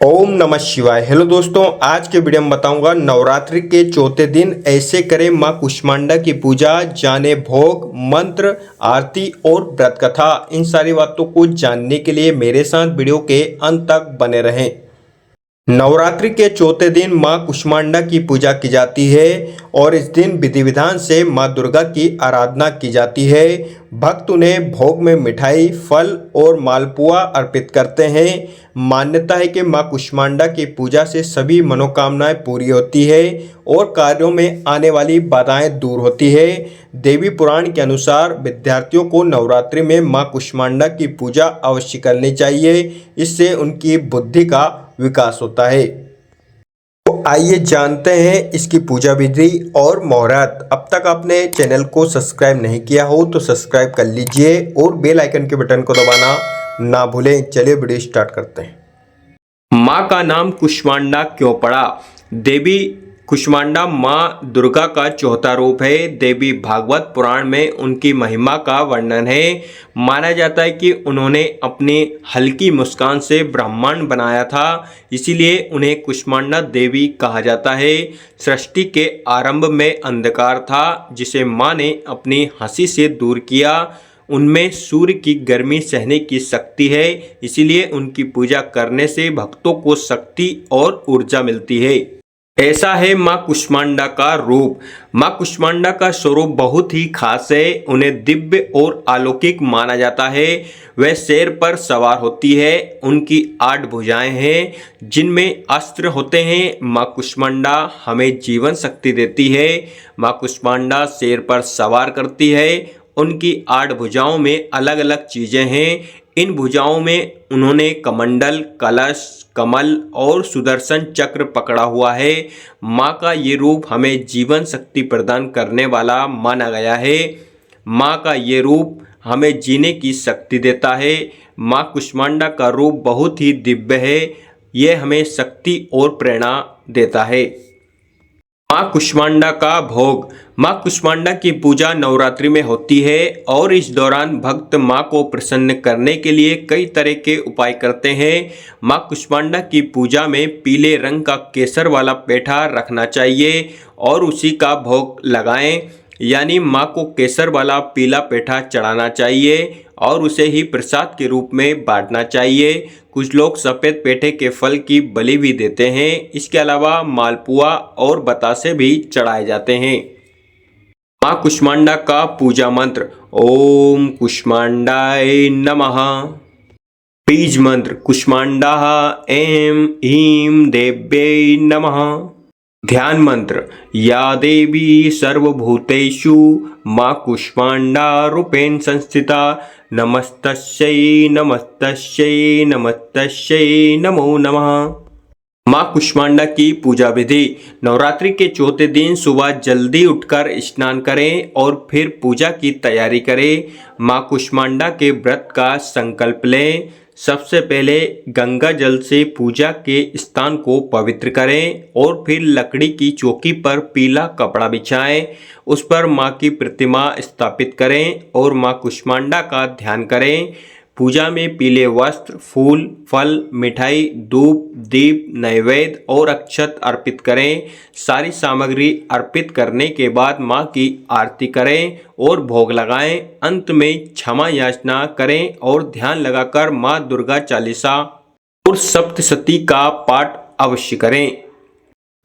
ओम नमः शिवाय। हेलो दोस्तों, आज के वीडियो में बताऊंगा नवरात्रि के चौथे दिन ऐसे करें मां कुष्मांडा की पूजा, जाने भोग, मंत्र, आरती और व्रत कथा। इन सारी बातों को जानने के लिए मेरे साथ वीडियो के अंत तक बने रहें। नवरात्रि के चौथे दिन मां कुष्मांडा की पूजा की जाती है और इस दिन विधि विधान से मां दुर्गा की आराधना की जाती है। भक्त उन्हें भोग में मिठाई, फल और मालपुआ अर्पित करते हैं। मान्यता है कि मां कुष्मांडा की पूजा से सभी मनोकामनाएं पूरी होती है और कार्यों में आने वाली बाधाएं दूर होती है। देवी पुराण के अनुसार विद्यार्थियों को नवरात्रि में मां कुष्मांडा की पूजा अवश्य करनी चाहिए। इससे उनकी बुद्धि का विकास होता है। तो आइए जानते हैं इसकी पूजा विधि और मुहूर्त। अब तक आपने चैनल को सब्सक्राइब नहीं किया हो तो सब्सक्राइब कर लीजिए और बेल आइकन के बटन को दबाना ना भूलें। चलिए वीडियो स्टार्ट करते हैं। माँ का नाम कुष्मांडा क्यों पड़ा? देवी कुष्मांडा माँ दुर्गा का चौथा रूप है। देवी भागवत पुराण में उनकी महिमा का वर्णन है। माना जाता है कि उन्होंने अपनी हल्की मुस्कान से ब्रह्मांड बनाया था, इसीलिए उन्हें कुष्मांडा देवी कहा जाता है। सृष्टि के आरंभ में अंधकार था, जिसे माँ ने अपनी हंसी से दूर किया। उनमें सूर्य की गर्मी सहने की शक्ति है, इसीलिए उनकी पूजा करने से भक्तों को शक्ति और ऊर्जा मिलती है। ऐसा है माँ कुष्मांडा का रूप। माँ कुष्मांडा का स्वरूप बहुत ही खास है। उन्हें दिव्य और अलौकिक माना जाता है। वह शेर पर सवार होती है। उनकी 8 भुजाएं हैं जिनमें अस्त्र होते हैं। माँ कुष्मांडा हमें जीवन शक्ति देती है। माँ कुष्मांडा शेर पर सवार करती है। उनकी 8 भुजाओं में अलग अलग चीजें हैं। इन भुजाओं में उन्होंने कमंडल, कलश, कमल और सुदर्शन चक्र पकड़ा हुआ है। माँ का ये रूप हमें जीवन शक्ति प्रदान करने वाला माना गया है। माँ का ये रूप हमें जीने की शक्ति देता है। माँ कुष्मांडा का रूप बहुत ही दिव्य है। यह हमें शक्ति और प्रेरणा देता है। माँ कुष्मांडा का भोग। माँ कुष्मांडा की पूजा नवरात्रि में होती है और इस दौरान भक्त माँ को प्रसन्न करने के लिए कई तरह के उपाय करते हैं। माँ कुष्मांडा की पूजा में पीले रंग का केसर वाला पेठा रखना चाहिए और उसी का भोग लगाएं। यानी माँ को केसर वाला पीला पेठा चढ़ाना चाहिए और उसे ही प्रसाद के रूप में बांटना चाहिए। कुछ लोग सफ़ेद पेठे के फल की बलि भी देते हैं। इसके अलावा मालपुआ और बतासे भी चढ़ाए जाते हैं। माँ कुष्मांडा का पूजा मंत्र। ओम कुष्मांडाय नमः। बीज मंत्र। कुष्मांडा ऐं ह्रीं देव्यै नमः। ध्यान मंत्र। या देवी सर्वभूतेषु माँ कुष्मांडा रूपेण संस्थिता नमस्तस्यै नमस्तस्यै नमस्तस्यै नमो नमः। माँ कुष्मांडा की पूजा विधि। नवरात्रि के चौथे दिन सुबह जल्दी उठकर स्नान करें और फिर पूजा की तैयारी करें। माँ कुष्मांडा के व्रत का संकल्प लें। सबसे पहले गंगा जल से पूजा के स्थान को पवित्र करें और फिर लकड़ी की चौकी पर पीला कपड़ा बिछाएं। उस पर माँ की प्रतिमा स्थापित करें और माँ कुष्मांडा का ध्यान करें। पूजा में पीले वस्त्र, फूल, फल, मिठाई, धूप, दीप, नैवेद्य और अक्षत अर्पित करें। सारी सामग्री अर्पित करने के बाद माँ की आरती करें और भोग लगाएं। अंत में क्षमा याचना करें और ध्यान लगाकर माँ दुर्गा चालीसा और सप्तशती का पाठ अवश्य करें।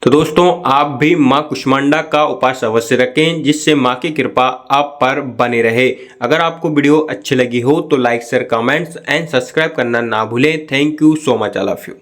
तो दोस्तों, आप भी माँ कुष्मांडा का उपास अवश्य रखें, जिससे माँ की कृपा आप पर बनी रहे। अगर आपको वीडियो अच्छी लगी हो तो like, share, comments and subscribe करना ना भूलें। Thank you so much, I love you.